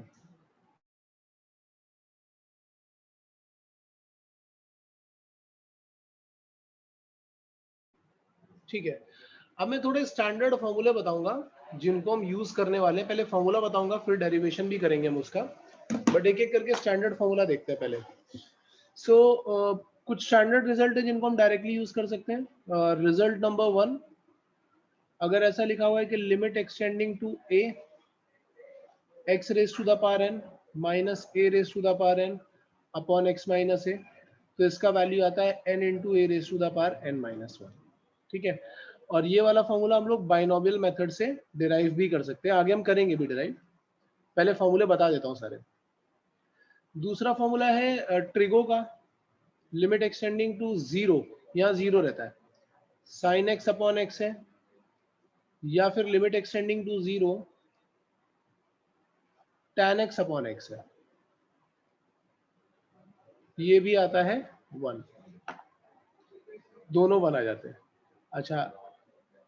ठीक है, अब मैं थोड़े स्टैंडर्ड फॉर्मूले बताऊंगा जिनको हम यूज करने वाले हैं। पहले फॉर्मूला बताऊंगा फिर डेरिवेशन भी करेंगे हम उसका, बट एक एक करके स्टैंडर्ड फॉर्मूला देखते हैं पहले। सो कुछ स्टैंडर्ड रिजल्ट है जिनको हम डायरेक्टली यूज कर सकते हैं। रिजल्ट नंबर 1, अगर ऐसा लिखा हुआ है कि limit extending to a x raise to the power n minus a raise to the power n upon x minus a, तो इसका वैल्यू आता है n into a raise to the power n minus 1, ठीक है। और ये वाला formula हम लोग बाइनोमियल मेथड से डिराइव भी कर सकते हैं, आगे हम करेंगे भी डिराइव, पहले फॉर्मूले बता देता हूँ सारे। दूसरा फॉर्मूला है ट्रिगो का, लिमिट एक्सटेंडिंग टू 0, यहाँ 0 रहता है, साइन एक्स अपॉन एक्स है, या फिर limit extending to 0 tan X upon X है, ये भी आता है 1, दोनों 1 आ जाते हैं। अच्छा,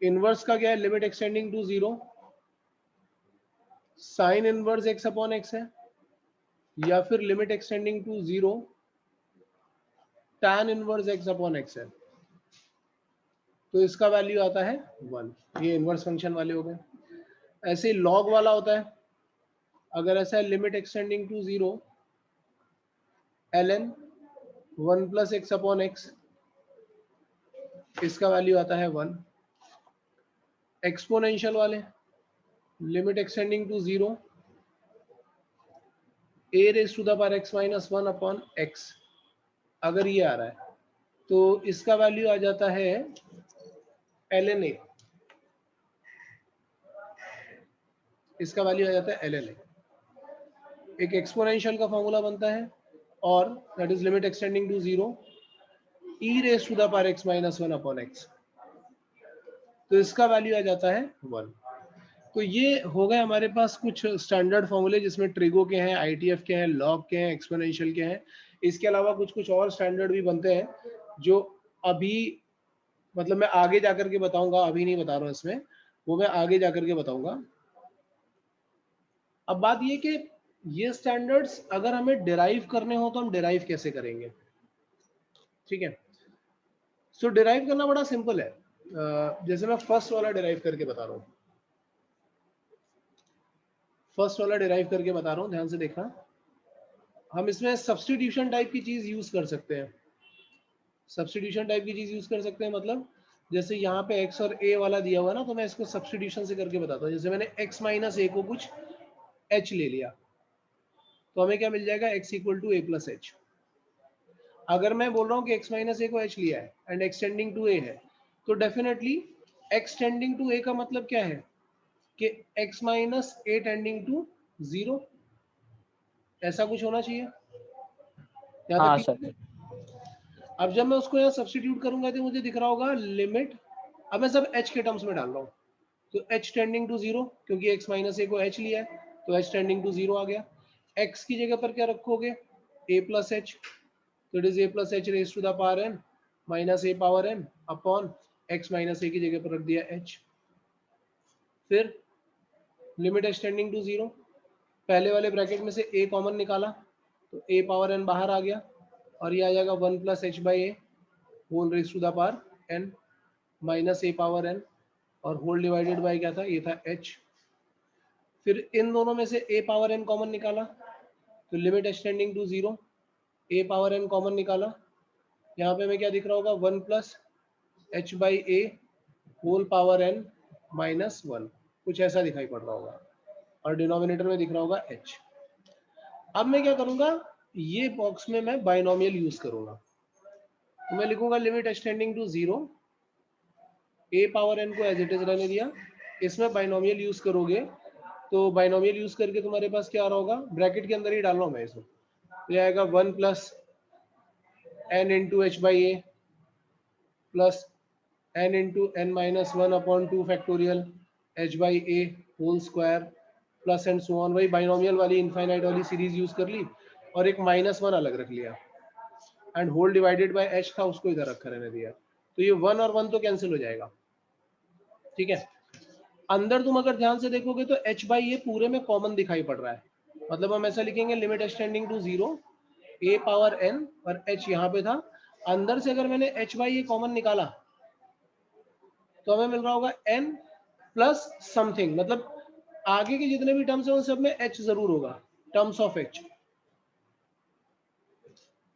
इनवर्स का क्या है, limit extending to 0 sine inverse X upon X है, या फिर limit extending to 0 tan inverse X upon X है, तो इसका वैल्यू आता है 1। ये इनवर्स फंक्शन वाले हो गए। ऐसे लॉग वाला होता है, अगर ऐसा है limit extending to 0 ln 1 plus X upon X, इसका वैल्यू आता है 1। एक्सपोनेंशियल वाले, limit extending to 0 a raise to the power x minus 1 upon x, अगर ये आ रहा है तो इसका वैल्यू आ जाता है ln a, इसका वैल्यू आ जाता है ln a। एक एक्सपोनेंशियल का फॉर्मूला बनता है, और that is limit extending to 0 e raise to the power x minus 1 upon x। तो इसका वैल्यू आ जाता है 1। तो ये हो गए हमारे पास कुछ स्टैंडर्ड फॉर्मूले, जिसमें ट्रिगो के हैं, ITF के हैं, लॉग के हैं, एक्सपोनेंशियल के हैं। इसके अलावा कुछ कुछ और स्टैंडर्ड भी बनते हैं जो अभी मतलब मैं आगे जाकर के बताऊंगा, अभी नहीं बता रहा हूँ इसमें, वो मैं आगे जाकर के बताऊंगा। अब बात ये कि ये स्टैंडर्ड्स अगर हमें डिराइव करने हो तो हम डिराइव कैसे करेंगे, ठीक है। सो डिराइव करना बड़ा सिंपल है। जैसे मैं फर्स्ट वाला डिराइव करके बता रहा हूँ, ध्यान से देखना। हम इसमें सब्स्टिट्यूशन टाइप की चीज यूज कर सकते हैं। मतलब जैसे यहाँ पे x और a वाला दिया हुआ ना, तो मैं इसको सब्स्टिट्यूशन से करके बताता हूँ। जैसे मैंने x माइनस a को कुछ h ले लिया, तो हमें क्या मिल जाएगा, x equal to a plus h। अगर मैं बोल रहा हूँ कि x माइनस a को h लिया है एंड एक्सटेंडिंग टू a है, तो डेफिनेटली एक्सटेंडिंग टू a का मतलब क्या है कि x minus a tending to 0, ऐसा कुछ होना चाहिए। हाँ सर। अब जब मैं उसको यहाँ सब्स्टिट्यूट करूंगा तो मुझे दिख रहा होगा लिमिट, अब मैं सब h के टर्म्स में डाल रहा हूँ, तो h टेंडिंग टू 0, क्योंकि x माइनस a को h लिया है तो h टेंडिंग टू 0 आ गया। x की जगह पर क्या रखोगे, a प्लस h, तो it is a plus h raise to the power n minus a power n upon x minus a की जगह पर रख दिया h। फिर लिमिट h टेंडिंग टू 0, पहले वाले ब्रैकेट में से a कॉमन निकाला तो a पावर n बाहर आ गया, और ये आ जाएगा 1 plus h by A whole raise to the power n minus a power n, और होल डिवाइडेड बाय क्या था, ये था h। फिर इन दोनों में से a पावर n कॉमन निकाला, तो limit h tending to 0, a power n common निकाला, यहाँ पे हमें क्या दिख रहा होगा, 1 plus h by A whole power n minus 1, कुछ ऐसा दिखाई पड़ रहा होगा, और डिनोमिनेटर में दिख रहा होगा h। अब मैं क्या करूंगा, ये बॉक्स में मैं बाइनोमियल यूज करूंगा, तो मैं लिखूंगा limit h tending to 0, a power n को एज इट इज रहने दिया। इसमें बाइनोमियल यूज करोगे तो बाइनोमियल यूज करके तुम्हारे पास क्या आ रहा होगा, ब्रैकेट के अंदर ही डाल रहा हूं मैं इसको, ये आएगा 1 plus n into H by A plus n into n minus 1 upon 2 factorial h by A whole square plus and so on. वही बाइनोमियल वाली इनफाइनाइट वाली सीरीज यूज कर ली, और एक माइनस 1 अलग रख लिया, and whole divided by h था उसको इधर रखा रहने दिया। तो ये 1 और 1 तो कैंसिल हो जाएगा, ठीक है। अंदर तुम अगर ध्यान से देखोगे तो h बाई ये पूरे में कॉमन दिखाई पड़ रहा है, मतलब हम ऐसा लिखेंगे limit h tending to 0 a power n, और h यहाँ पे था। अंदर से अगर मैंने h बाई ये कॉमन निकाला तो हमें मिल रहा होगा n प्लस समथिंग, मतलब आगे के जितने भी टर्म्स हैं उन सब में h जरूर होगा, टर्म्स ऑफ h,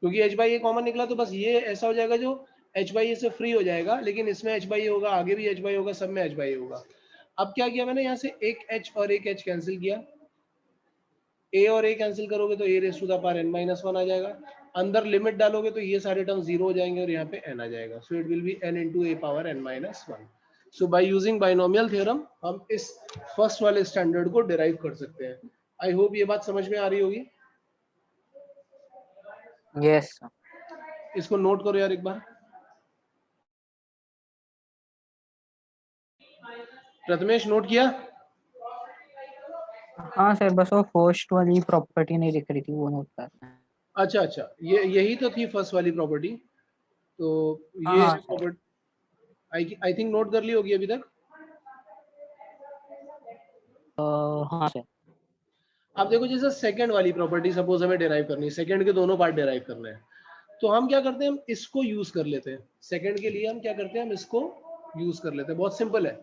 क्योंकि h बाई ये कॉमन निकला तो बस ये ऐसा हो जाएगा जो h बाई से फ्री हो जाएगा, लेकिन इसमें h बाई होगा, आगे भी h बाई होगा, सब में h बाई होगा। अब क्या किया मैंने, यहाँ से एक h और एक h कैंसिल किया, a और a कैंसिल करोगे तो a raise to the power n minus 1 आ जाएगा। अंदर लिमिट डालोगे तो ये सारे टर्म 0 हो जाएंगे, और यहाँ पे n आ जाएगा, so it will B n into a power n minus 1। So by using binomial theorem हम इस फर्स्ट वाले स्टैंडर्ड को डिराइव कर सकते हैं। आई होप ये बात समझ में आ रही होगी। यस। इसको नोट करो यार एक बार। प्रथमेश नोट किया? हाँ सर, बस वो फर्स्ट वाली प्रॉपर्टी नहीं दिख रही थी, वो नोट करना है। अच्छा अच्छा, ये यही तो थी फर्स्ट वाली प्रॉपर्टी, तो ये हाँ sir. Property I think note कर ली होगी अभी तक। हाँ सर। अब देखो जैसे सेकंड वाली प्रॉपर्टी सपोज हमें डिराइव करनी है, सेकंड के दोनों पार्ट डिराइव करने हैं, तो हम क्या करते हैं, हम इसको यूज कर लेते हैं। सेकंड के लिए हम क्या करते हैं, हम इसको यूज कर लेते हैं, बहुत सिंपल है।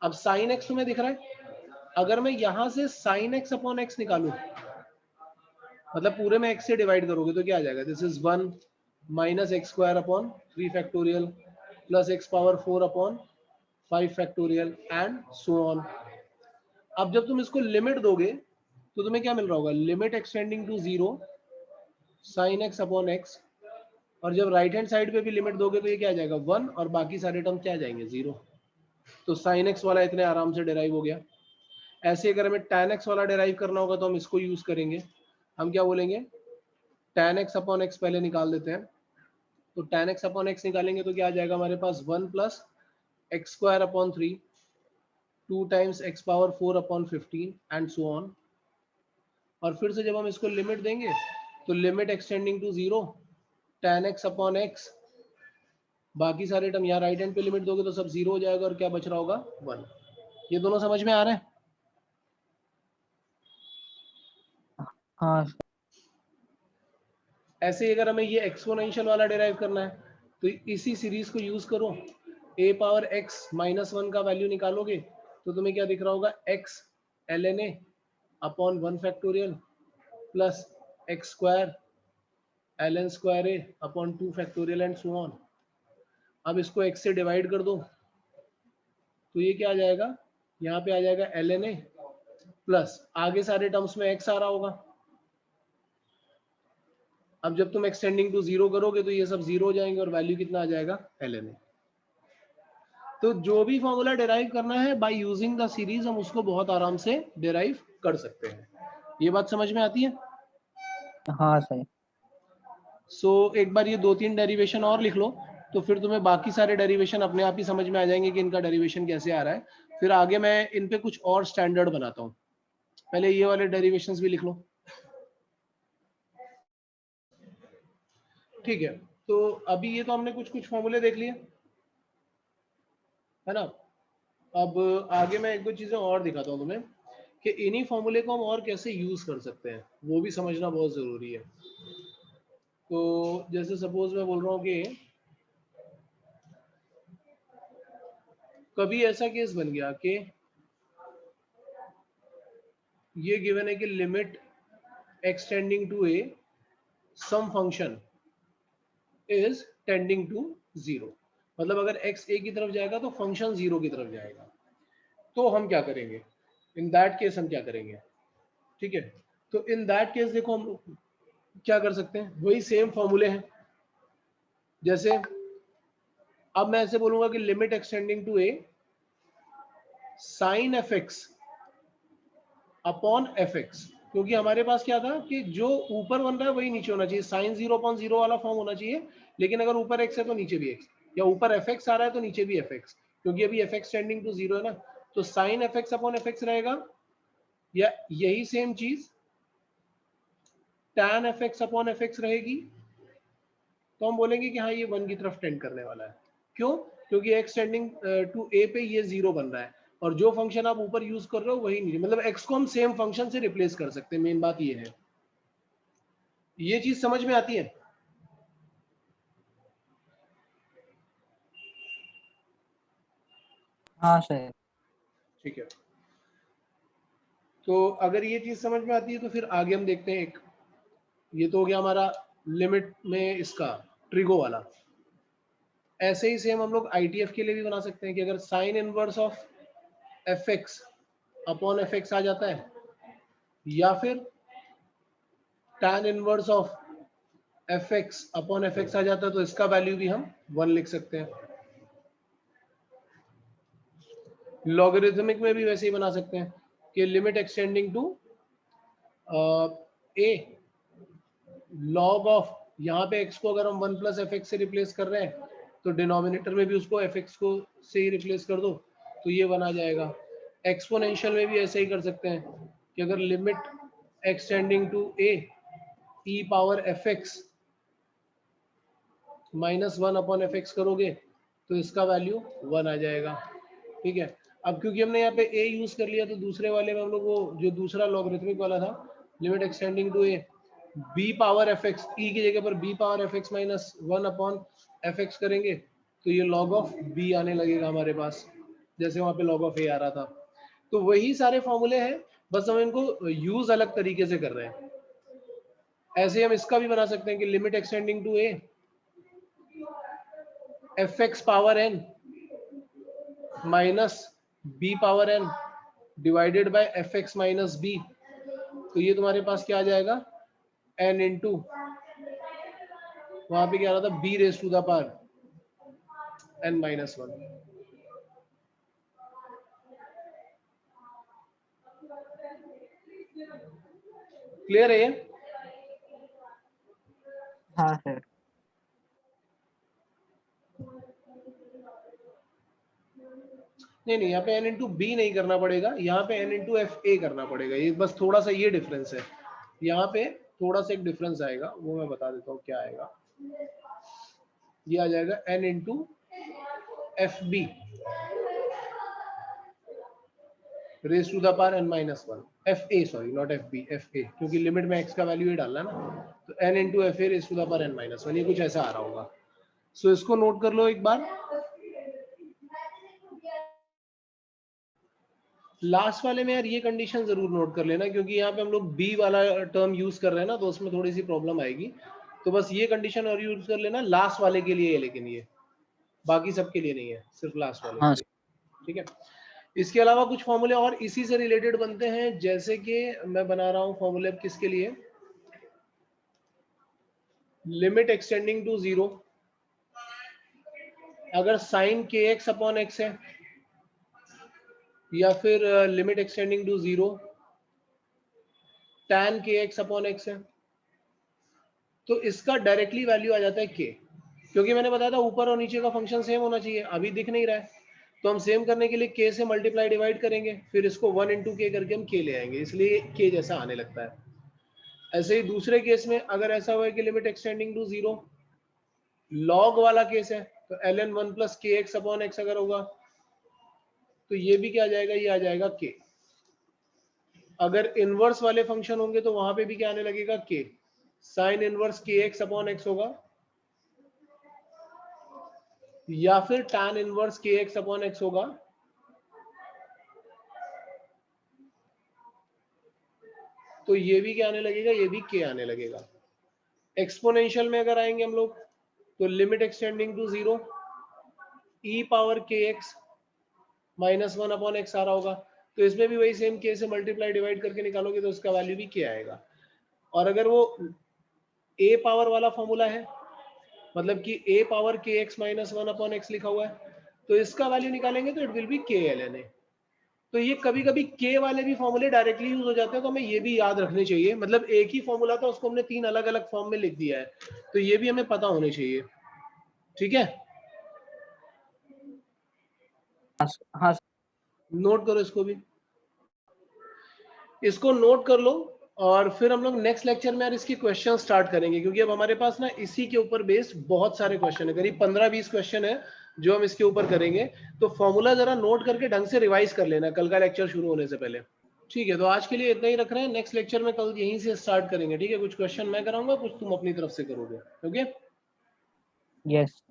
अब साइन एक्स तुम्हें दिख रहा है, अगर मैं यहां से साइन एक्स अपॉन एक्स निकालू, मतलब पूरे में x से डिवाइड करोगे तो क्या आ जाएगा, this is 1 minus x square upon 3 factorial plus x power 4 upon 5 factorial and so on. अब जब तुम इसको लिमिट दोगे तो तुम्हें क्या मिल रहा होगा, limit extending to 0 sine X upon X, और जब राइट हैंड साइड पे भी लिमिट दोगे तो ये क्या आ जाएगा 1, और बाकी सारे टर्म क्या आ जाएंगे 0। तो साइन एक्स वाला इतने आराम से डिराइव हो गया। ऐसे अगर हमें tan x वाला डिराइव करना होगा तो हम इसको यूज करेंगे, हम क्या बोलेंगे, tan x अपॉन एक्स पहले निकाल देते हैं। तो tan x अपॉन एक्स निकालेंगे तो क्या आ जाएगा हमारे पास 1 plus X square upon 3 2 times x power 4 upon 15 and so on. और फिर से जब हम इसको लिमिट देंगे तो limit extending to 0 tan x upon X, बाकी सारे टर्म यहाँ राइट हैंड पे लिमिट दोगे तो सब 0 हो जाएगा और क्या बच रहा होगा 1। ये दोनों समझ में आ रहे हैं? हाँ ऐसे ही अगर हमें ये एक्सपोनेंशियल वाला डिराइव करना है तो इसी सीरीज को यूज करो, a पावर x माइनस 1 का वैल्यू निकालोगे तो तुम्हें क्या दिख रहा होगा, x ln a upon 1 factorial plus X square ln square a upon 2 factorial and so on. अब इसको x से डिवाइड कर दो तो ये क्या आ जाएगा, यहाँ पे आ जाएगा ln a प्लस आगे सारे टर्म्स में x आ रहा होगा। अब जब तुम एक्सटेंडिंग टू 0 करोगे तो ये सब 0 हो जाएंगे और वैल्यू कितना आ जाएगा, ln a। तो जो भी फॉर्मूला डिराइव करना है बाय यूजिंग द सीरीज हम उसको बहुत आराम से डिराइव कर सकते हैं। ये बात समझ में आती है? हाँ सर। सो एक बार ये 2-3 डेरिवेशन और लिख लो तो फिर तुम्हें बाकी सारे डेरिवेशन अपने आप ही समझ में आ जाएंगे कि इनका डेरिवेशन कैसे आ रहा है। फिर आगे मैं इन पे कुछ और स्टैंडर्ड बनाता हूँ। पहले ये वाले डेरिवेशंस भी लिख लो, ठीक है। तो अभी ये तो हमने कुछ कुछ फॉर्मूले देख लिए, है ना। अब आगे मैं एक दो चीजें और दिखाता हूँ तुम्हें कि इन्हीं फॉर्मूले को हम और कैसे यूज कर सकते हैं, वो भी समझना बहुत जरूरी है। तो जैसे सपोज मैं बोल रहा हूँ कि कभी ऐसा केस बन गया कि ये गिवन है कि limit extending to A some function is tending to 0, मतलब अगर x a की तरफ जाएगा तो फंक्शन 0 की तरफ जाएगा। तो हम क्या करेंगे, इन दैट केस हम क्या करेंगे, ठीक है। तो इन दैट केस देखो हम क्या कर सकते हैं, वही सेम फॉर्मूले हैं। जैसे अब मैं ऐसे बोलूंगा कि limit extending to A sine F x upon F X, क्योंकि हमारे पास क्या था कि जो ऊपर बन रहा है वही नीचे होना चाहिए, साइन 0 अपॉन 0 वाला फॉर्म होना चाहिए। लेकिन अगर ऊपर एक्स है तो नीचे भी एक्स, या ऊपर एफ एक्स आ रहा है तो नीचे भी एफ एक्स, क्योंकि अभी एफ एक्स टेंडिंग टू 0 है ना। तो sine F x upon F X रहेगा, या यही सेम चीज tan F x upon F X रहेगी। तो हम बोलेंगे कि हाँ ये 1 की तरफ टेंड करने वाला है। क्यों? क्योंकि x टेंडिंग टू a पे ये 0 बन रहा है और जो फंक्शन आप ऊपर यूज कर रहे हो वही नीचे, मतलब x को हम सेम फंक्शन से रिप्लेस कर सकते हैं। मेन बात ये है, ये चीज समझ में आती है? हाँ सर। ठीक है। तो अगर ये चीज समझ में आती है तो फिर आगे हम देखते हैं। एक ये तो हो गया हमारा लिमिट में इसका ट्रिगो वाला। ऐसे ही सेम हम लोग आईटीएफ के लिए भी बना सकते हैं कि अगर sine inverse of f x upon F x आ जाता है, या फिर tan inverse of f x upon F x आ जाता है, तो इसका वैल्यू भी हम 1 लिख सकते हैं। लॉगरिथमिक में भी वैसे ही बना सकते हैं कि limit extending to a log of, यहाँ पे x को अगर हम 1 प्लस एफ एक्स से रिप्लेस कर रहे हैं तो डिनोमिनेटर में भी उसको एफ एक्स को से ही रिप्लेस कर दो तो ये बना जाएगा। एक्सपोनेंशियल में भी ऐसे ही कर सकते हैं कि अगर limit extending to A E power F x minus 1 upon F X करोगे तो इसका वैल्यू 1 आ जाएगा, ठीक है। अब क्योंकि हमने यहाँ पे a यूज कर लिया तो दूसरे वाले में हम लोग वो जो दूसरा लॉगरिथमिक वाला था limit extending to a b power F x, e की जगह पर b power F x minus 1 upon F x करेंगे तो ये लॉग ऑफ b आने लगेगा हमारे पास, जैसे वहाँ पे लॉग ऑफ a आ रहा था। तो वही सारे फॉर्मूले हैं, बस हम इनको यूज अलग तरीके से कर रहे हैं। ऐसे हम इसका भी बना सकते हैं कि limit extending to a F X power n minus b power n divided by F x minus B. तो ये तुम्हारे पास क्या आ जाएगा, n इंटू वहां पे क्या आ रहा था b raise to the power n minus 1। Clear है ये? हाँ सर। नहीं, यहाँ पे n इंटू बी नहीं करना पड़ेगा, यहाँ पे n इंटू एफ ए करना पड़ेगा। ये बस थोड़ा सा ये डिफरेंस है, यहाँ पे थोड़ा सा एक डिफरेंस आएगा, वो मैं बता देता हूँ क्या आएगा। ये आ जाएगा n into F B raise to the power n minus one, F A sorry not F B, F A, क्योंकि लिमिट में x का वैल्यू ही डालना है ना, तो n into F A raise to the power n minus one, ये कुछ ऐसा आ रहा होगा। सो इसको नोट कर लो एक बार। लास्ट वाले में यार ये कंडीशन जरूर नोट कर लेना, क्योंकि यहाँ पे हम लोग बी वाला टर्म यूज कर रहे हैं ना, तो उसमें थोड़ी सी प्रॉब्लम आएगी। तो बस ये कंडीशन और यूज कर लेना लास्ट वाले के लिए है, लेकिन ये बाकी सबके लिए नहीं है, सिर्फ लास्ट वाले हाँ के लिए, ठीक है। इसके अलावा कुछ फॉर्मूले और इसी से रिलेटेड बनते हैं, जैसे कि मैं बना रहा हूँ फॉर्मूले किसके लिए, लिमिट एक्सटेंडिंग टू 0, अगर साइन के एक्स अपॉन एक्स है, या फिर लिमिट एक्सटेंडिंग टू 0 tan के एक्स अपॉन एक्स है, तो इसका डायरेक्टली वैल्यू आ जाता है k, क्योंकि मैंने बताया था ऊपर और नीचे का फंक्शन सेम होना चाहिए, अभी दिख नहीं रहा है, तो हम सेम करने के लिए k से मल्टीप्लाई डिवाइड करेंगे, फिर इसको 1 इंटू के करके हम k ले आएंगे, इसलिए k जैसा आने लगता है। ऐसे ही दूसरे केस में अगर ऐसा हुआ है कि लिमिट एक्सटेंडिंग टू 0, लॉग वाला केस है, तो ln 1 प्लस के एक्स अपॉन एक्स अगर होगा, तो ये भी क्या आ जाएगा, ये आ जाएगा k। अगर इनवर्स वाले फंक्शन होंगे तो वहां पे भी क्या आने लगेगा, k, साइन इनवर्स के एक्स अपॉन एक्स होगा, या फिर tan इनवर्स के एक्स अपॉन एक्स होगा, तो ये भी क्या आने लगेगा, ये भी k आने लगेगा। एक्सपोनेंशियल में अगर आएंगे हम लोग, तो limit extending to 0 e power के एक्स माइनस 1 अपॉन एक्स आ रहा होगा, तो इसमें भी वही सेम k से मल्टीप्लाई डिवाइड करके निकालोगे तो उसका वैल्यू भी k आएगा। और अगर वो a पावर वाला फॉर्मूला है, मतलब कि a पावर के एक्स माइनस 1 अपॉन एक्स लिखा हुआ है, तो इसका वैल्यू निकालेंगे तो it will B k ln a। तो ये कभी कभी k वाले भी फॉर्मूले डायरेक्टली यूज हो जाते हैं, तो हमें ये भी याद रखने चाहिए, मतलब एक ही फॉर्मूला था उसको हमने 3 अलग अलग फॉर्म में लिख दिया है, तो ये भी हमें पता होने चाहिए, ठीक है। हाँ नोट करो इसको भी, इसको नोट कर लो, और फिर हम लोग नेक्स्ट लेक्चर में यार इसकी क्वेश्चन स्टार्ट करेंगे, क्योंकि अब हमारे पास ना इसी के ऊपर बेस्ड बहुत सारे क्वेश्चन है, करीब 15-20 क्वेश्चन है जो हम इसके ऊपर करेंगे। तो फॉर्मूला जरा नोट करके ढंग से रिवाइज कर लेना कल का लेक्चर शुरू होने से पहले, ठीक है। तो आज के लिए इतना ही रख रहे हैं, नेक्स्ट लेक्चर में कल यहीं से स्टार्ट करेंगे, ठीक है। कुछ क्वेश्चन मैं कराऊंगा, कुछ तुम अपनी तरफ से करोगे, okay. Yes,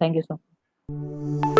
thank you sir.